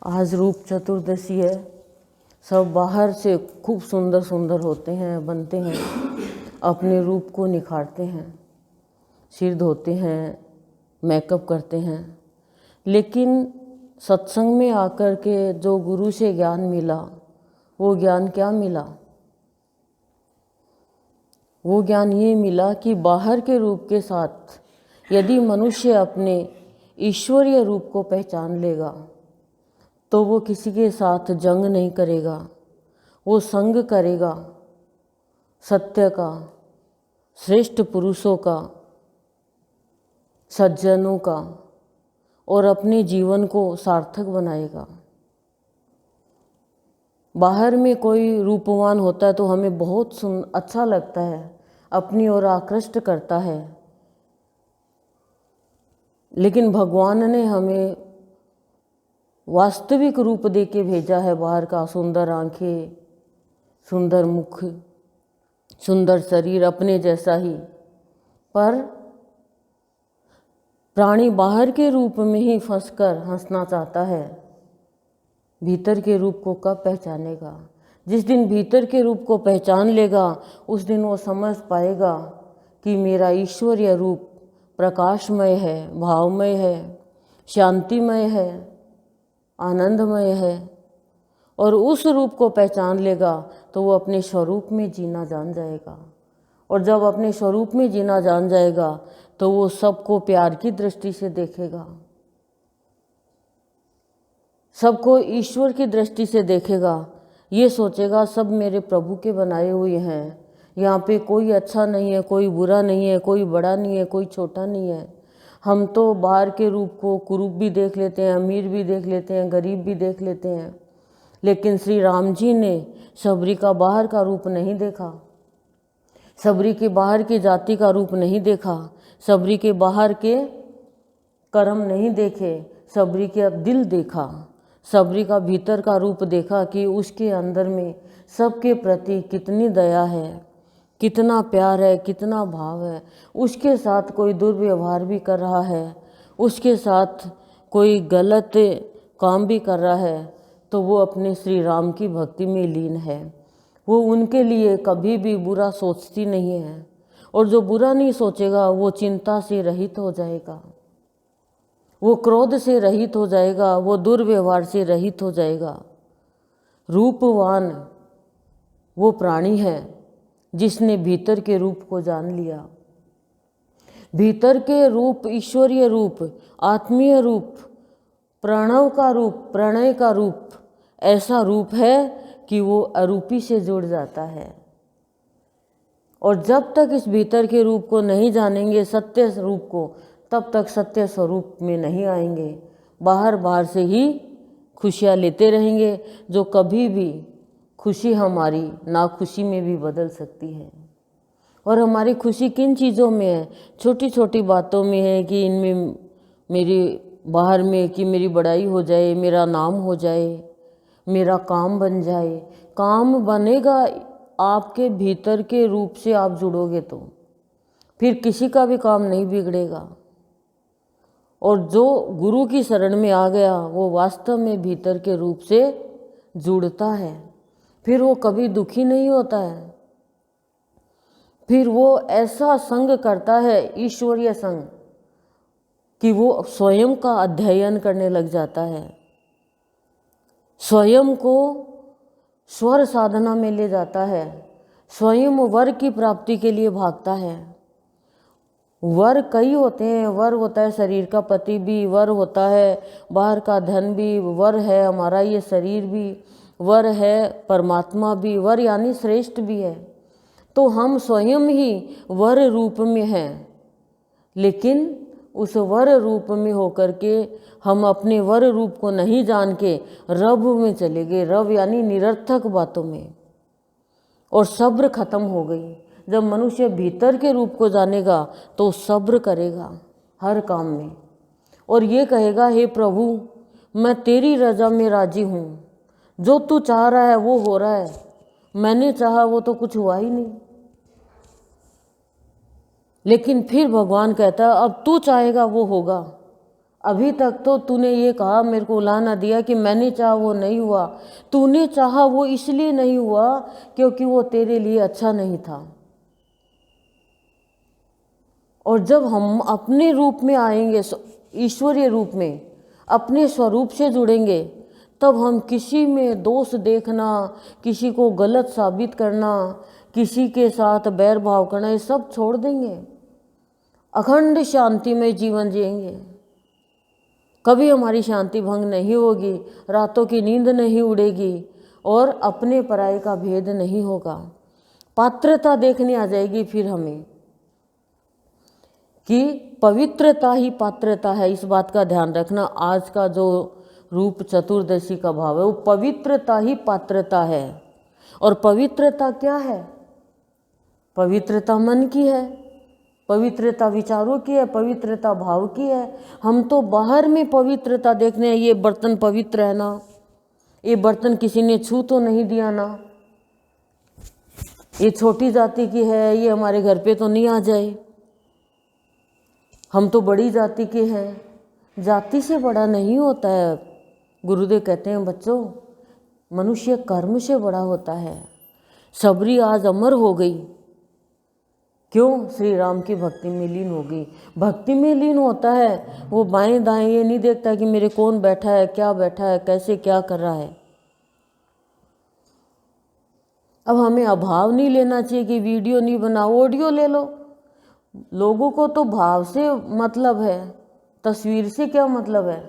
आज रूप चतुर्दशी है। सब बाहर से खूब सुंदर सुंदर होते हैं, बनते हैं, अपने रूप को निखारते हैं, सिर धोते हैं, मेकअप करते हैं। लेकिन सत्संग में आकर के जो गुरु से ज्ञान मिला, वो ज्ञान क्या मिला? वो ज्ञान ये मिला कि बाहर के रूप के साथ यदि मनुष्य अपने ईश्वरीय रूप को पहचान लेगा तो वो किसी के साथ जंग नहीं करेगा, वो संग करेगा सत्य का, श्रेष्ठ पुरुषों का, सज्जनों का, और अपने जीवन को सार्थक बनाएगा। बाहर में कोई रूपवान होता है तो हमें बहुत अच्छा लगता है, अपनी ओर आकृष्ट करता है। लेकिन भगवान ने हमें वास्तविक रूप दे के भेजा है। बाहर का सुंदर आंखें, सुंदर मुख, सुंदर शरीर, अपने जैसा ही। पर प्राणी बाहर के रूप में ही फंसकर हंसना चाहता है, भीतर के रूप को कब पहचानेगा? जिस दिन भीतर के रूप को पहचान लेगा उस दिन वो समझ पाएगा कि मेरा ईश्वरीय रूप प्रकाशमय है, भावमय है, शांतिमय है, आनंदमय है। और उस रूप को पहचान लेगा तो वो अपने स्वरूप में जीना जान जाएगा। और जब अपने स्वरूप में जीना जान जाएगा तो वो सबको प्यार की दृष्टि से देखेगा, सबको ईश्वर की दृष्टि से देखेगा। ये सोचेगा सब मेरे प्रभु के बनाए हुए हैं, यहाँ पे कोई अच्छा नहीं है, कोई बुरा नहीं है, कोई बड़ा नहीं है, कोई छोटा नहीं है। हम तो बाहर के रूप को कुरूप भी देख लेते हैं, अमीर भी देख लेते हैं, गरीब भी देख लेते हैं। लेकिन श्री राम जी ने सबरी का बाहर का रूप नहीं देखा, सबरी के बाहर की जाति का रूप नहीं देखा, सबरी के बाहर के कर्म नहीं देखे, सबरी का दिल देखा, सबरी का भीतर का रूप देखा कि उसके अंदर में सबके प्रति कितनी दया है, कितना प्यार है, कितना भाव है। उसके साथ कोई दुर्व्यवहार भी कर रहा है, उसके साथ कोई गलत काम भी कर रहा है, तो वो अपने श्री राम की भक्ति में लीन है। वो उनके लिए कभी भी बुरा सोचती नहीं है। और जो बुरा नहीं सोचेगा वो चिंता से रहित हो जाएगा, वो क्रोध से रहित हो जाएगा, वो दुर्व्यवहार से रहित हो जाएगा। रूपवान वो प्राणी है जिसने भीतर के रूप को जान लिया। भीतर के रूप, ईश्वरीय रूप, आत्मीय रूप, प्रणव का रूप, प्रणय का रूप ऐसा रूप है कि वो अरूपी से जुड़ जाता है। और जब तक इस भीतर के रूप को नहीं जानेंगे, सत्य रूप को, तब तक सत्य स्वरूप में नहीं आएंगे। बाहर से ही खुशियाँ लेते रहेंगे, जो कभी भी खुशी हमारी नाखुशी में भी बदल सकती है। और हमारी खुशी किन चीज़ों में है? छोटी छोटी बातों में है कि इनमें मेरी बाहर में कि मेरी बड़ाई हो जाए, मेरा नाम हो जाए, मेरा काम बन जाए। काम बनेगा आपके भीतर के रूप से आप जुड़ोगे तो फिर किसी का भी काम नहीं बिगड़ेगा। और जो गुरु की शरण में आ गया वो वास्तव में भीतर के रूप से जुड़ता है, फिर वो कभी दुखी नहीं होता है। फिर वो ऐसा संग करता है, ईश्वरीय संग, कि वो स्वयं का अध्ययन करने लग जाता है, स्वयं को स्वर साधना में ले जाता है, स्वयं वर की प्राप्ति के लिए भागता है। वर कई होते हैं, वर होता है शरीर का पति भी, वर होता है बाहर का धन भी, वर है हमारा ये शरीर भी, वर है परमात्मा भी, वर यानी श्रेष्ठ भी है। तो हम स्वयं ही वर रूप में हैं, लेकिन उस वर रूप में होकर के हम अपने वर रूप को नहीं जान के रब में चले गए। रब यानी निरर्थक बातों में। और सब्र खत्म हो गई। जब मनुष्य भीतर के रूप को जानेगा तो सब्र करेगा हर काम में, और ये कहेगा, हे प्रभु मैं तेरी रजा में राजी हूँ, जो तू चाह रहा है वो हो रहा है, मैंने चाहा वो तो कुछ हुआ ही नहीं। लेकिन फिर भगवान कहता है अब तू चाहेगा वो होगा, अभी तक तो तूने ये कहा, मेरे को उलाहना दिया कि मैंने चाहा वो नहीं हुआ। तूने चाहा वो इसलिए नहीं हुआ क्योंकि वो तेरे लिए अच्छा नहीं था। और जब हम अपने रूप में आएंगे, ईश्वरीय रूप में, अपने स्वरूप से जुड़ेंगे, तब हम किसी में दोष देखना, किसी को गलत साबित करना, किसी के साथ बैर भाव करना, ये सब छोड़ देंगे। अखंड शांति में जीवन जिएंगे। कभी हमारी शांति भंग नहीं होगी, रातों की नींद नहीं उड़ेगी और अपने पराये का भेद नहीं होगा। पात्रता देखने आ जाएगी फिर हमें कि पवित्रता ही पात्रता है। इस बात का ध्यान रखना। आज का जो रूप चतुर्दशी का भाव है वो पवित्रता ही पात्रता है। और पवित्रता क्या है? पवित्रता मन की है, पवित्रता विचारों की है, पवित्रता भाव की है। हम तो बाहर में पवित्रता देखने हैं, ये बर्तन पवित्र है ना, ये बर्तन किसी ने छू तो नहीं दिया ना, ये छोटी जाति की है, ये हमारे घर पे तो नहीं आ जाए, हम तो बड़ी जाति के हैं। जाति से बड़ा नहीं होता है। गुरुदेव कहते हैं बच्चों, मनुष्य कर्म से बड़ा होता है। सबरी आज अमर हो गई, क्यों? श्री राम की भक्ति में लीन हो गई। भक्ति में लीन होता है वो बाएं दाएं ये नहीं देखता कि मेरे कौन बैठा है, क्या बैठा है, कैसे क्या कर रहा है। अब हमें अभाव नहीं लेना चाहिए कि वीडियो नहीं बनाओ, ऑडियो ले लो। लोगों को तो भाव से मतलब है, तस्वीर से क्या मतलब है?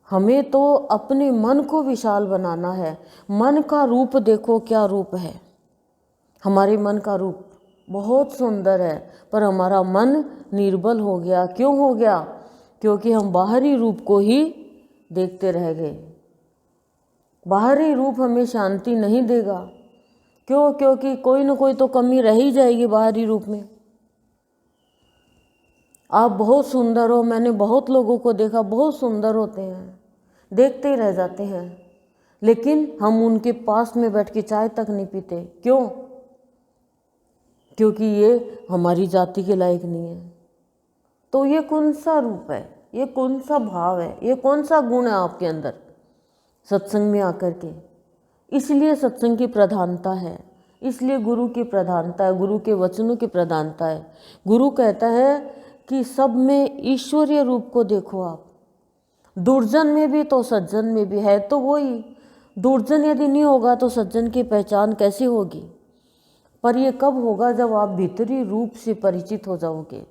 हमें तो अपने मन को विशाल बनाना है। मन का रूप देखो क्या रूप है। हमारे मन का रूप बहुत सुंदर है, पर हमारा मन निर्बल हो गया। क्यों हो गया? क्योंकि हम बाहरी रूप को ही देखते रह गए। बाहरी रूप हमें शांति नहीं देगा। क्यों? क्योंकि कोई ना कोई तो कमी रह ही जाएगी बाहरी रूप में। आप बहुत सुंदर हो, मैंने बहुत लोगों को देखा, बहुत सुंदर होते हैं, देखते ही रह जाते हैं, लेकिन हम उनके पास में बैठ के चाय तक नहीं पीते। क्यों? क्योंकि ये हमारी जाति के लायक नहीं है। तो ये कौन सा रूप है, ये कौन सा भाव है, ये कौन सा गुण है आपके अंदर सत्संग में आकर के? इसलिए सत्संग की प्रधानता है, इसलिए गुरु की प्रधानता है, गुरु के वचनों की प्रधानता है। गुरु कहता है कि सब में ईश्वरीय रूप को देखो आप। दुर्जन में भी तो सज्जन में भी है तो वही। दुर्जन यदि नहीं होगा तो सज्जन की पहचान कैसे होगी? पर ये कब होगा? जब आप भीतरी रूप से परिचित हो जाओगे,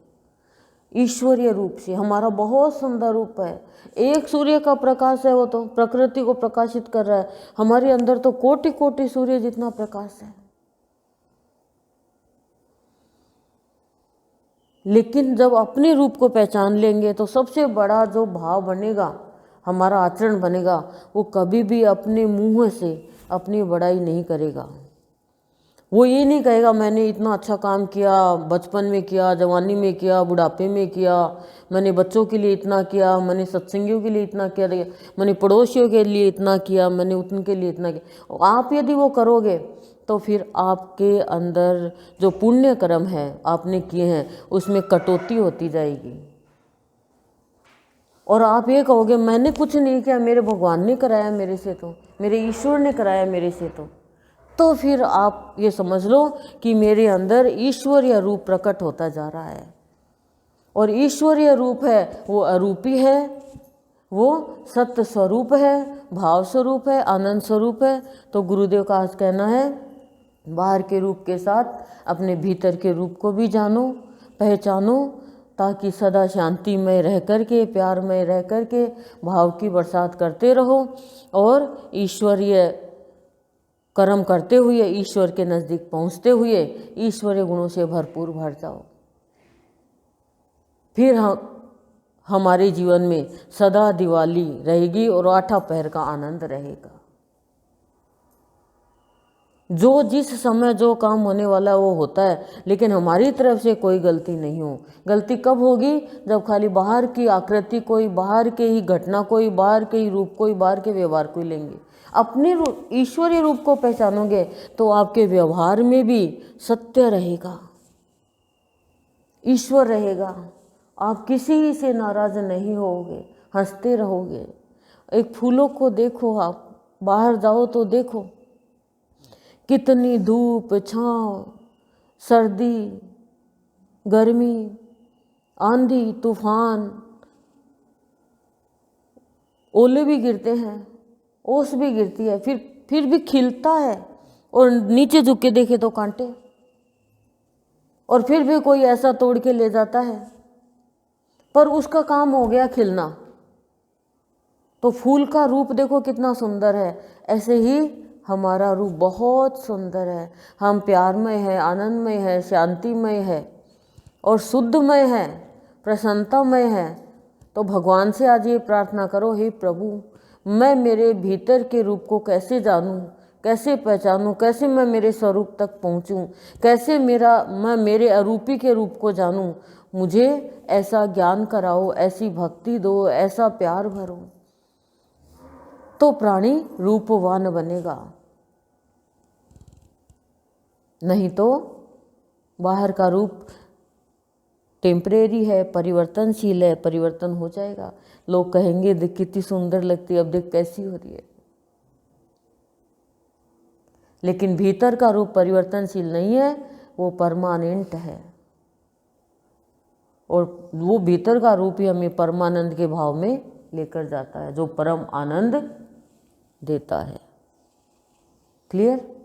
ईश्वरीय रूप से। हमारा बहुत सुंदर रूप है, एक सूर्य का प्रकाश है, वो तो प्रकृति को प्रकाशित कर रहा है। हमारे अंदर तो कोटि कोटि सूर्य जितना प्रकाश है। लेकिन जब अपने रूप को पहचान लेंगे तो सबसे बड़ा जो भाव बनेगा, हमारा आचरण बनेगा, वो कभी भी अपने मुंह से अपनी बड़ाई नहीं करेगा। वो ये नहीं कहेगा मैंने इतना अच्छा काम किया, बचपन में किया, जवानी में किया, बुढ़ापे में किया, मैंने बच्चों के लिए इतना किया, मैंने सत्संगियों के लिए इतना किया, मैंने पड़ोसियों के लिए इतना किया, मैंने उनके लिए इतना किया। आप यदि वो करोगे तो फिर आपके अंदर जो पुण्य कर्म है आपने किए हैं उसमें कटौती होती जाएगी। और आप ये कहोगे मैंने कुछ नहीं किया, मेरे भगवान ने कराया मेरे से, तो मेरे ईश्वर ने कराया मेरे से, तो फिर आप ये समझ लो कि मेरे अंदर ईश्वरीय रूप प्रकट होता जा रहा है। और ईश्वरीय रूप है वो अरूपी है, वो सत्य स्वरूप है, भाव स्वरूप है, आनंद स्वरूप है। तो गुरुदेव का आज कहना है बाहर के रूप के साथ अपने भीतर के रूप को भी जानो, पहचानो, ताकि सदा शांतिमय रह करके, प्यारमय रह करके भाव की बरसात करते रहो और ईश्वरीय कर्म करते हुए, ईश्वर के नज़दीक पहुँचते हुए ईश्वरीय गुणों से भरपूर भर जाओ। फिर हमारे जीवन में सदा दिवाली रहेगी और आठा पहर का आनंद रहेगा। जो जिस समय जो काम होने वाला है वो होता है, लेकिन हमारी तरफ से कोई गलती नहीं हो। गलती कब होगी? जब खाली बाहर की आकृति कोई, बाहर के ही घटना कोई, बाहर के ही रूप कोई, बाहर के व्यवहार कोई लेंगे। अपने ईश्वरीय रूप को पहचानोगे तो आपके व्यवहार में भी सत्य रहेगा, ईश्वर रहेगा, आप किसी से नाराज नहीं होगे, हंसते रहोगे। एक फूलों को देखो, आप बाहर जाओ तो देखो कितनी धूप, छाँव, सर्दी, गर्मी, आंधी, तूफान, ओले भी गिरते हैं, ओस भी गिरती है, फिर भी खिलता है। और नीचे झुक के देखे तो कांटे, और फिर भी कोई ऐसा तोड़ के ले जाता है, पर उसका काम हो गया खिलना। तो फूल का रूप देखो कितना सुंदर है, ऐसे ही हमारा रूप बहुत सुंदर है। हम प्यारमय है, आनंदमय है, शांतिमय है और शुद्धमय है, प्रसन्नतामय है। तो भगवान से आज ये प्रार्थना करो, हे प्रभु, मैं मेरे भीतर के रूप को कैसे जानूं, कैसे पहचानूं, कैसे मैं मेरे स्वरूप तक पहुंचूं, कैसे मैं मेरे अरूपी के रूप को जानूं। मुझे ऐसा ज्ञान कराओ, ऐसी भक्ति दो, ऐसा प्यार भरो, तो प्राणी रूपवान बनेगा। नहीं तो बाहर का रूप टेम्परेरी है, परिवर्तनशील है, परिवर्तन हो जाएगा। लोग कहेंगे देख कितनी सुंदर लगती है, अब देख कैसी हो रही है। लेकिन भीतर का रूप परिवर्तनशील नहीं है, वो परमानेंट है। और वो भीतर का रूप ही हमें परमानंद के भाव में लेकर जाता है, जो परम आनंद देता है। क्लियर?